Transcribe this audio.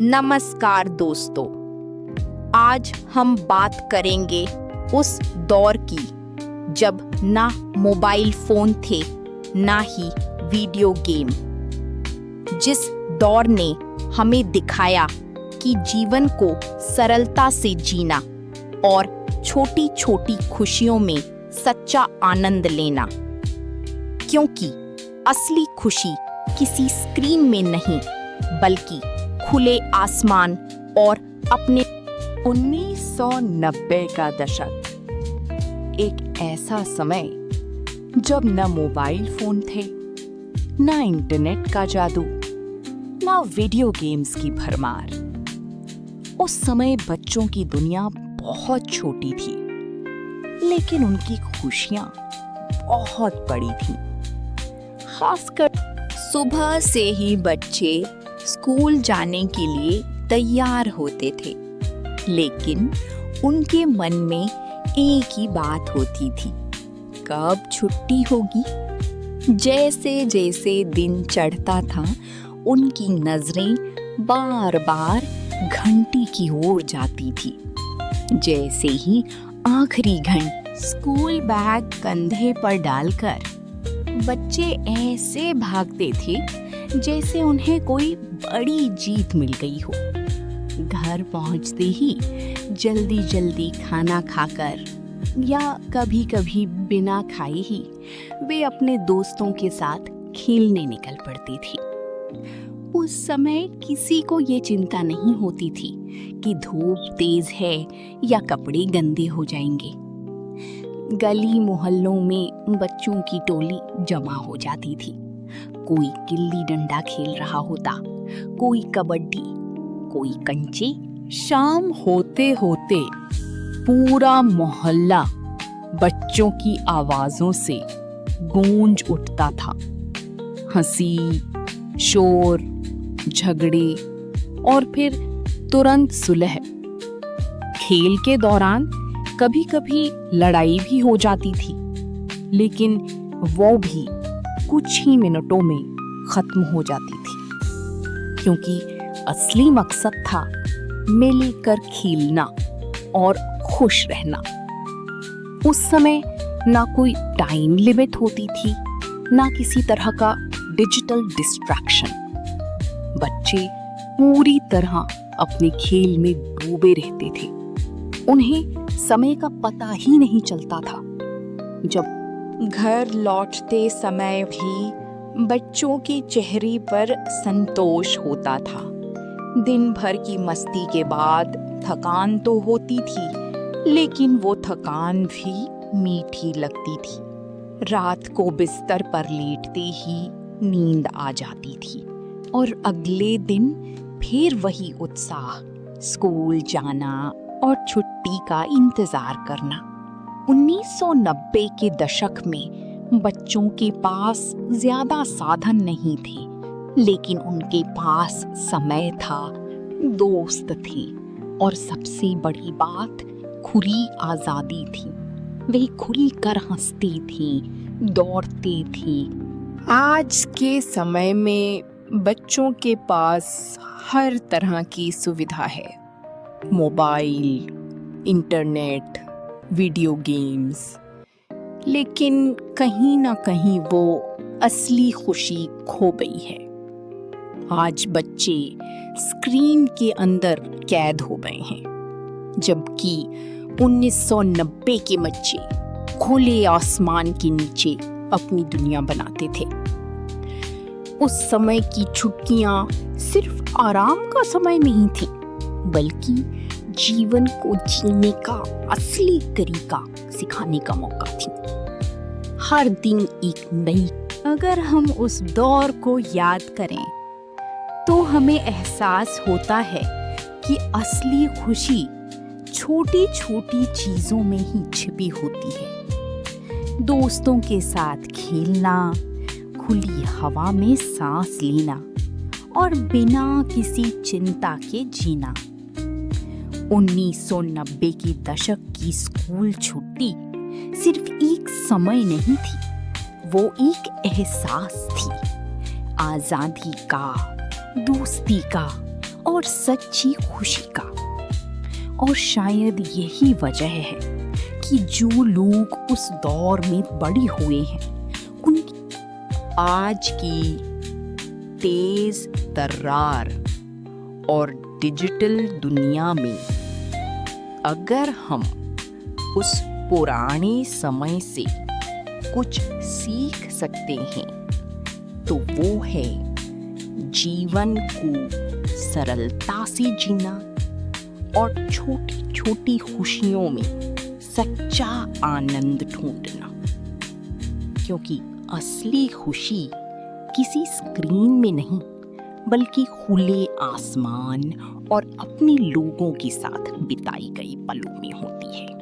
नमस्कार दोस्तों, आज हम बात करेंगे उस दौर की जब ना मोबाइल फोन थे ना ही वीडियो गेम। जिस दौर ने हमें दिखाया कि जीवन को सरलता से जीना और छोटी छोटी खुशियों में सच्चा आनंद लेना, क्योंकि असली खुशी किसी स्क्रीन में नहीं बल्कि खुले आसमान और अपने 1990 का दशक एक ऐसा समय जब न मोबाइल फोन थे, न इंटरनेट का जादू, न वीडियो गेम्स की भरमार। उस समय बच्चों की दुनिया बहुत छोटी थी, लेकिन उनकी खुशियां बहुत बड़ी थीं। खासकर सुबह से ही बच्चे स्कूल जाने के लिए तैयार होते थे, लेकिन उनके मन में एक ही बात होती थी, कब छुट्टी होगी। जैसे जैसे दिन चढ़ता था, उनकी नजरें बार बार घंटी की ओर जाती थी। जैसे ही आखिरी घंटे, स्कूल बैग कंधे पर डालकर बच्चे ऐसे भागते थे जैसे उन्हें कोई बड़ी जीत मिल गई हो। घर पहुंचते ही जल्दी जल्दी खाना खाकर या कभी कभी बिना खाए ही वे अपने दोस्तों के साथ खेलने निकल पड़ती थी। उस समय किसी को ये चिंता नहीं होती थी कि धूप तेज है या कपड़े गंदे हो जाएंगे। गली मोहल्लों में बच्चों की टोली जमा हो जाती थी। कोई गिल्ली डंडा खेल रहा होता, कोई कबड्डी, कोई कंचे। शाम होते होते पूरा मोहल्ला बच्चों की आवाजों से गूंज उठता था। हंसी, शोर, झगड़े और फिर तुरंत सुलह। खेल के दौरान कभी कभी लड़ाई भी हो जाती थी, लेकिन वो भी कुछ ही मिनटों में खत्म हो जाती थी, क्योंकि असली मकसद था मिलकर खेलना और खुश रहना। उस समय ना कोई टाइम लिमिट होती थी, ना किसी तरह का डिजिटल डिस्ट्रैक्शन। बच्चे पूरी तरह अपने खेल में डूबे रहते थे। उन्हें समय का पता ही नहीं चलता था। जब घर लौटते समय भी बच्चों के चेहरे पर संतोष होता था। दिन भर की मस्ती के बाद थकान तो होती थी, लेकिन वो थकान भी मीठी लगती थी। रात को बिस्तर पर लेटते ही नींद आ जाती थी और अगले दिन फिर वही उत्साह, स्कूल जाना और छुट्टी का इंतजार करना। 1990 के दशक में बच्चों के पास ज्यादा साधन नहीं थे, लेकिन उनके पास समय था, दोस्त थे और सबसे बड़ी बात खुली आजादी थी। वे खुलकर हंसते थे, दौड़ते थे। आज के समय में बच्चों के पास हर तरह की सुविधा है। मोबाइल, इंटरनेट, वीडियो गेम्स, लेकिन कहीं ना कहीं वो असली खुशी खो गई है। आज बच्चे स्क्रीन के अंदर कैद हो गए हैं, जबकि 1990 के बच्चे खुले आसमान के नीचे अपनी दुनिया बनाते थे। उस समय की छुट्टियां सिर्फ आराम का समय नहीं थी, बल्कि जीवन को जीने का असली तरीका सिखाने का मौका थी। हर दिन एक नई। अगर हम उस दौर को याद करें तो हमें एहसास होता है कि असली खुशी छोटी छोटी चीजों में ही छिपी होती है। दोस्तों के साथ खेलना, खुली हवा में सांस लेना और बिना किसी चिंता के जीना। 1990 के दशक की स्कूल छुट्टी सिर्फ एक समय नहीं थी, वो एक एहसास थी। आजादी का, दोस्ती का और सच्ची खुशी का। और शायद यही वजह है कि जो लोग उस दौर में बड़े हुए हैं उनकी आज की तेज तर्रार और डिजिटल दुनिया में अगर हम उस पुराने समय से कुछ सीख सकते हैं तो वो है जीवन को सरलता से जीना और छोटी छोटी खुशियों में सच्चा आनंद ढूंढना। क्योंकि असली खुशी किसी स्क्रीन में नहीं बल्कि खुले आसमान और अपने लोगों के साथ बिताई गई पलों में होती है।